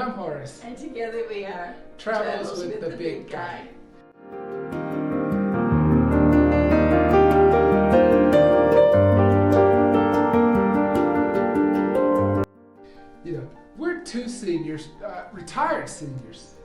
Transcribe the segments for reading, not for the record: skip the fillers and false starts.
I'm Horace. And together we are Travels with the Big Guy. You know, we're two seniors, retired seniors.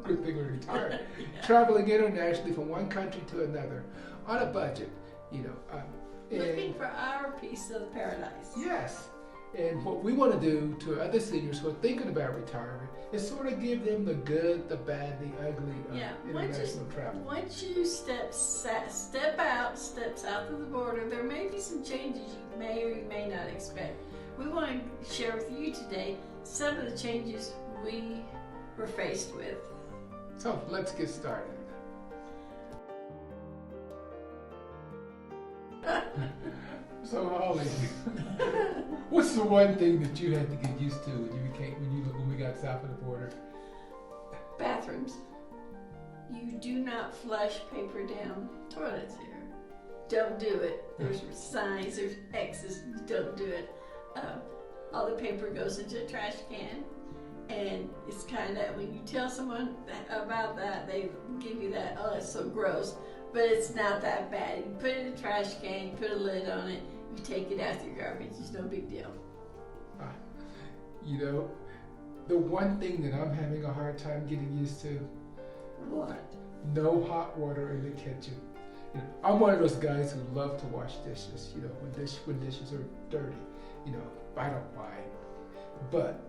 Good thing we're retired. Traveling internationally from one country to another on a budget. You know, Looking for our piece of paradise. Yes. And what we want to do to other seniors who are thinking about retirement is sort of give them the good, the bad, the ugly of international travel. Once you steps out to the border, there may be some changes you may or you may not expect. We want to share with you today some of the changes we were faced with. So let's get started. So Holly, what's the one thing that you had to get used to when we got south of the border? Bathrooms. You do not flush paper down toilets here. Don't do it. There's signs, there's X's. Don't do it. All the paper goes into a trash can, and it's kind of, when you tell someone about that, they give you that, oh, that's so gross. But it's not that bad. You put it in the trash can, you put a lid on it, you take it out your garbage. It's no big deal. You know, the one thing that I'm having a hard time getting used to. What? No hot water in the kitchen. You know, I'm one of those guys who love to wash dishes. You know, when dishes are dirty. You know, I don't mind. But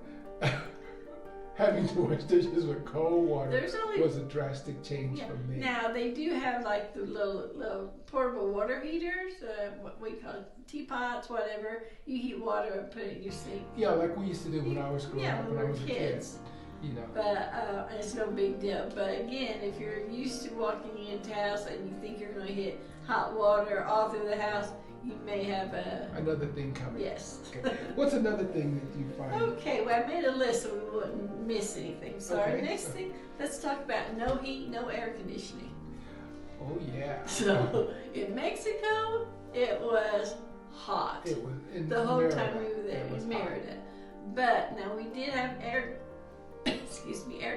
having to wash dishes with cold water was a drastic change for me. Now, they do have like the little portable water heaters, what we call teapots, whatever. You heat water and put it in your sink. Yeah, like we used to do when I was growing up, when I was kids. A kid. You know. But it's no big deal. But again, if you're used to walking into a house and you think you're going to hit hot water all through the house, you may have another thing coming. Yes. Okay. What's another thing that you find? Okay, well, I made a list so we wouldn't miss anything. So our next thing, let's talk about no heat, no air conditioning. Oh yeah. So in Mexico, it was hot. It was the whole time we were there in Merida. But now we did have air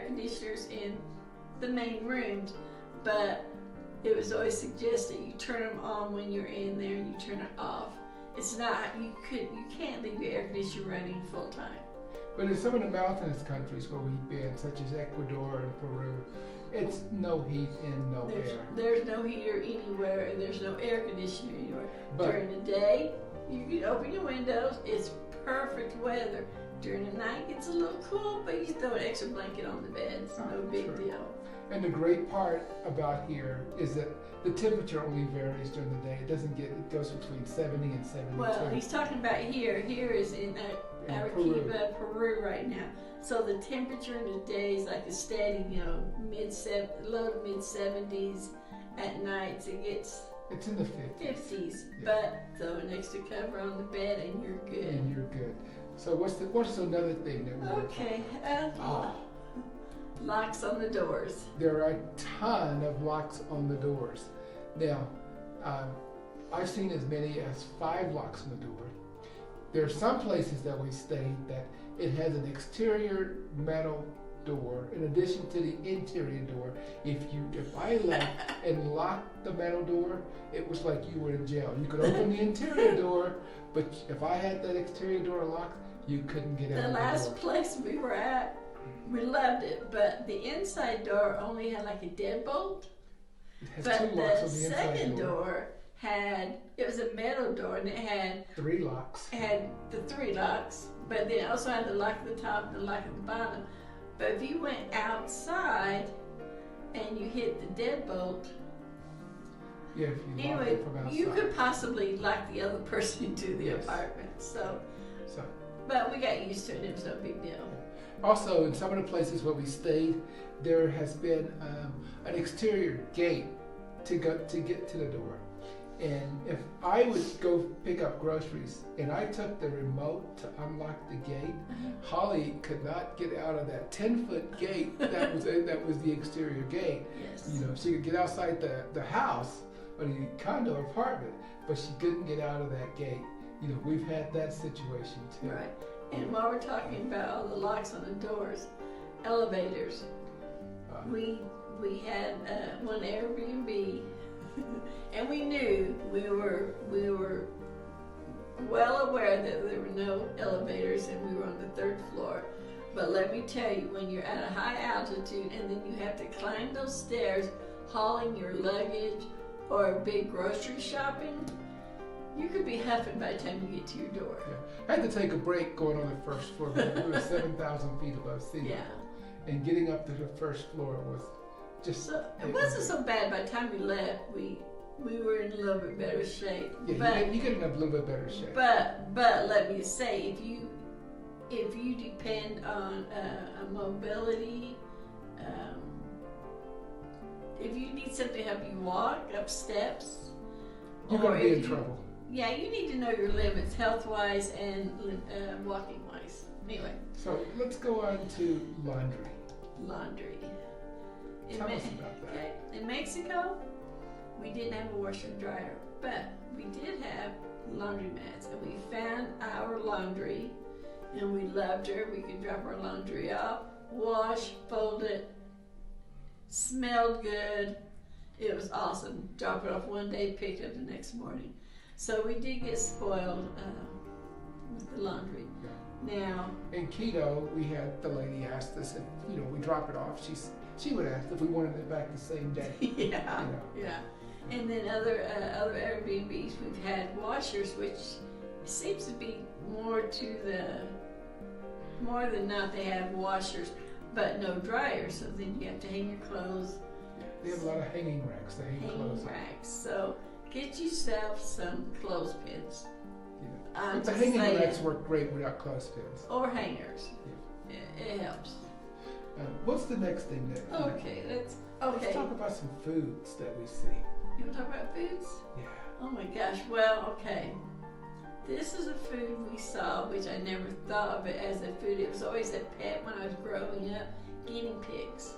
conditioners in the main rooms, but it was always suggested you turn them on when you're in there and you turn it off. It's not, you can't leave your air conditioner running full time. But in some of the mountainous countries where we've been, such as Ecuador and Peru, it's no heat and no air. There's no heater anywhere and there's no air conditioner anywhere. During the day, you can open your windows, it's perfect weather. During the night, it's a little cool, but you throw an extra blanket on the bed. It's no big deal. And the great part about here is that the temperature only varies during the day. It goes between 70 and 72. Well, he's talking about here. Here is in Arequipa, Peru right now. So the temperature in the day is like a steady, low to mid 70s. At nights it gets. It's in the 50s. Yeah. But throw an extra cover on the bed and you're good. And you're good. So what's another thing that we're locks on the doors. There are a ton of locks on the doors. Now, I've seen as many as 5 locks on the door. There are some places that we stayed that it has an exterior metal door in addition to the interior door. If I left and locked the metal door, it was like you were in jail. You could open the interior door, but if I had that exterior door locked, you couldn't get out. The last place we were at, we loved it, but the inside door only had like a deadbolt. But the second door it was a metal door and it had 3 locks. It had the 3 locks, but then it also had the lock at the top and the lock at the bottom. But if you went outside and you hit the deadbolt, anyway, you could possibly lock the other person into the apartment. So, but we got used to it. It was no big deal. Also, in some of the places where we stayed, there has been an exterior gate to get to the door. And if I would go pick up groceries and I took the remote to unlock the gate, Holly could not get out of that 10-foot gate that was the exterior gate. Yes. She could get outside the house or the condo apartment, but she couldn't get out of that gate. We've had that situation too. Right. And while we're talking about all the locks on the doors, elevators, we had one Airbnb, and we knew we were well aware that there were no elevators, and we were on the 3rd floor. But let me tell you, when you're at a high altitude and then you have to climb those stairs, hauling your luggage or big grocery shopping, you could be huffing by the time you get to your door. Yeah. I had to take a break going on the 1st floor because we were 7,000 feet above sea level. Yeah. And getting up to the 1st floor was just... So it wasn't so bad. By the time we left, we were in a little bit better shape. Yeah, but you get in a little bit better shape. But let me say, if you depend on a mobility, if you need something to help you walk up steps, You're going to be in trouble. Yeah, you need to know your limits, health-wise and walking-wise. Anyway. So let's go on to laundry. Laundry. Tell us about that. Okay. In Mexico, we didn't have a washer and dryer, but we did have laundromats, and we found our laundry, and we loved her. We could drop our laundry off, wash, fold it, smelled good. It was awesome. Drop it off one day, pick it up the next morning. So we did get spoiled with the laundry. Yeah. Now, in Quito, we had the lady asked us if we drop it off. She would ask if we wanted it back the same day. Yeah. And then other Airbnbs, we've had washers, which seems to be more than not they have washers, but no dryers. So then you have to hang your clothes. They have a lot of hanging racks to hang clothes on. Racks. So get yourself some clothespins. Yeah. But the hanging racks work great without clothespins. Or hangers. Yeah. It helps. What's the next thing that? Okay, let's talk about some foods that we see. You want to talk about foods? Yeah. Oh my gosh. Well, okay. This is a food we saw, which I never thought of it as a food. It was always a pet when I was growing up. Guinea pigs.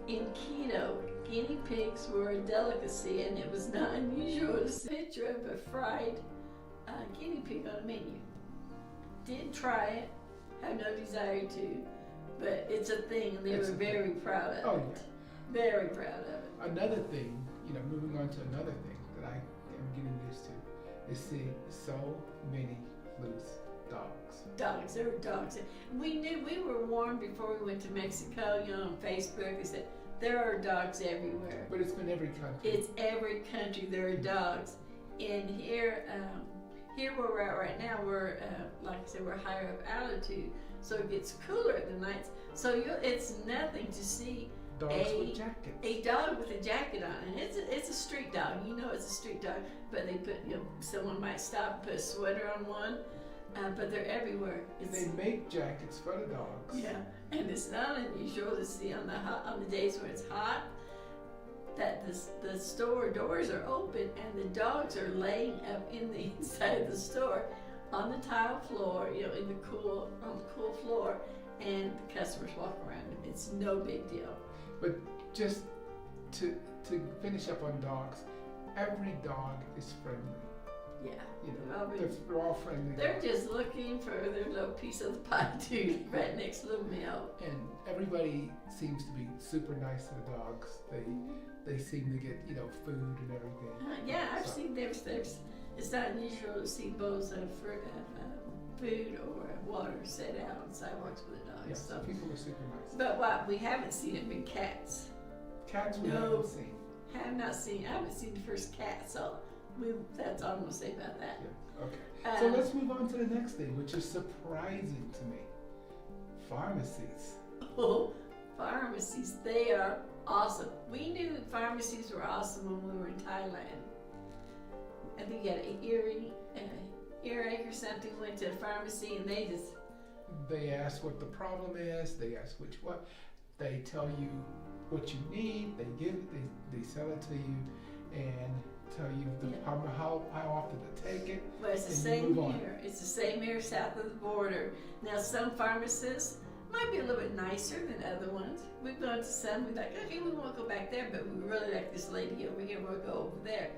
In Quito, guinea pigs were a delicacy, and it was not unusual to see a picture of a fried guinea pig on a menu. Didn't try it, have no desire to, but it's a thing, and they were very proud of it. Oh, yeah. Very proud of it. Another thing, moving on to another thing that I am getting used to is seeing so many loose dogs. Dogs, there were dogs. We knew, we were warned before we went to Mexico, on Facebook, they said, there are dogs everywhere. But it's been every country. It's every country, there are dogs. And here where we're at right now, we're, like I said, we're higher up altitude, so it gets cooler at the nights. So it's nothing to see dogs with jackets. A dog with a jacket on, and it's a street dog. It's a street dog, but they put, someone might stop and put a sweater on one, but they're everywhere. They make jackets for the dogs. Yeah, and it's not unusual to see on the days when it's hot that the store doors are open and the dogs are laying up in the inside of the store on the tile floor, on the cool floor, and the customers walk around them. It's no big deal. But just to finish up on dogs, every dog is friendly. Yeah. They're all friendly. They're dogs. just looking for their little piece of the pie too, right next to the meal. And everybody seems to be super nice to the dogs. They seem to get food and everything. Yeah, I've seen there's it's not unusual to see bowls of food or water set out on sidewalks for the dogs. Yes, so people are super nice. But what we haven't seen have been cats. Cats we haven't seen. I haven't seen the first cat, so that's all I'm going to say about that. Yeah. Okay. So let's move on to the next thing, which is surprising to me. Pharmacies. Oh, pharmacies. They are awesome. We knew pharmacies were awesome when we were in Thailand. I think you had an earache or something, went to a pharmacy, and they ask what the problem is, they ask what, they tell you what you need, they sell it to you, and tell you how often to take it. Well, it's the same here. It's the same here south of the border. Now, some pharmacists might be a little bit nicer than other ones. We've gone to some, we're like, okay, we won't go back there, but we really like this lady over here, we'll go over there.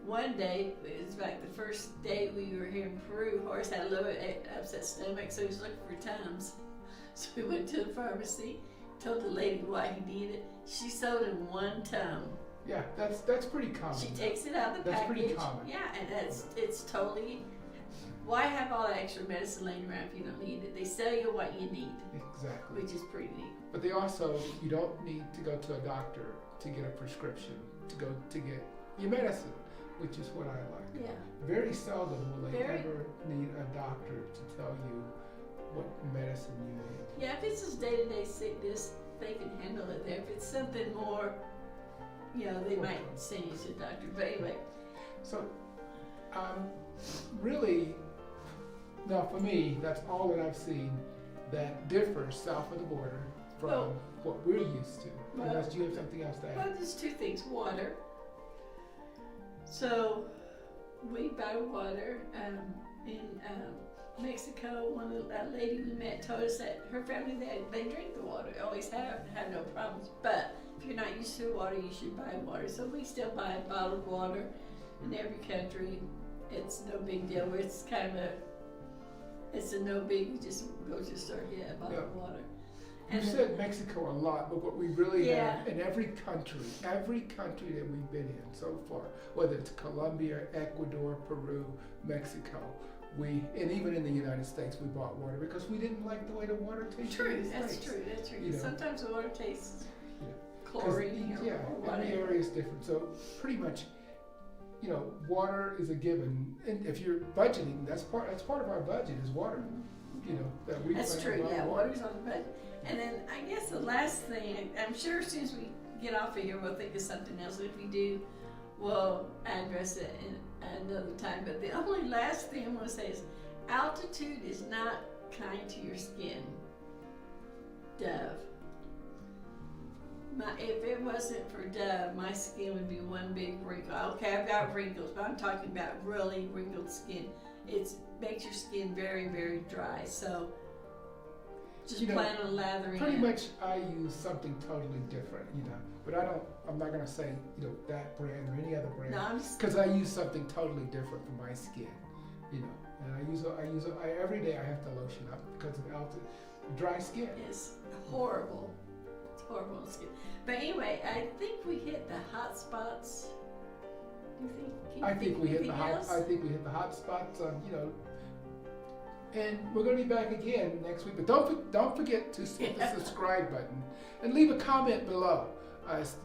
one day, it was like the first day we were here in Peru, Horace had a little upset stomach, so he was looking for Tums. So we went to the pharmacy, told the lady why he needed it. She sold him 1 Tum. Yeah, that's pretty common. She takes it out of the That's package. pretty common. Yeah, and it's totally. Why have all that extra medicine laying around if you don't need it? They sell you what you need, Exactly. which is pretty neat. But they also, you don't need to go to a doctor to get a prescription, to go to get your medicine, which is what I like. Yeah. Very seldom will they Very- ever need a doctor to tell you what medicine you need. Yeah, if it's just day-to-day sickness, they can handle it there. If it's something more, they might send you to the doctor. But anyway, So, really, now for me, that's all that I've seen that differs south of the border from Well- what we're used to. well- Unless you have something else to well, add. there's 2 things. Water. So we buy water in Mexico. A lady we met told us that her family, they drink the water, always have no problems. But if you're not used to water, you should buy water. So we still buy bottled water in every country. It's no big deal. It's kind of it's a no big. You just go to the store, get a bottle of water. You then- said Mexico a lot, but what we really Yeah. have in every country that we've been in so far, whether it's Colombia, Ecuador, Peru, Mexico, and even in the United States, we bought water because we didn't like the way the water tasted. True, in the that's States. true, that's true. You know. Sometimes the water tastes Yeah. 'Cause chlorine or every whatever. area is different. So pretty much, water is a given. And if you're budgeting, that's part of our budget is water. That we That's plan on true, buying yeah, water. water's on the budget. And then I guess the last thing, I'm sure as soon as we get off of here, we'll think of something else. If we do, we'll address it in another time. But the only last thing I'm going to say is altitude is not kind to your skin. Dove. If it wasn't for Dove, my skin would be one big wrinkle. Okay, I've got wrinkles, but I'm talking about really wrinkled skin. It makes your skin very, very dry. So just plan on lathering Pretty it. much, I use something totally different, But I'm not gonna say, that brand or any other brand, No, I'm just, because I use something totally different for my skin, And every day I have to lotion up because of altitude, dry skin. it's horrible. It's horrible on skin. But anyway, I think we hit the hot spots. Do you think? Can you I think we hit the anything hot. else? I think we hit the hot spots. And we're going to be back again next week. But don't forget to hit the subscribe button and leave a comment below.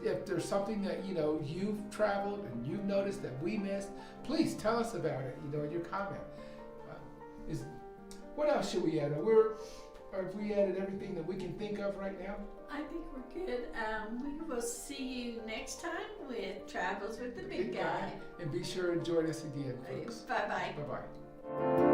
If there's something that you've traveled and you've noticed that we missed, please tell us about it. In your comment. What else should we add? Have we added everything that we can think of right now? I think we're good. We will see you next time with Travels with the Big Guy. And be sure and join us again, folks. Bye bye. Bye bye.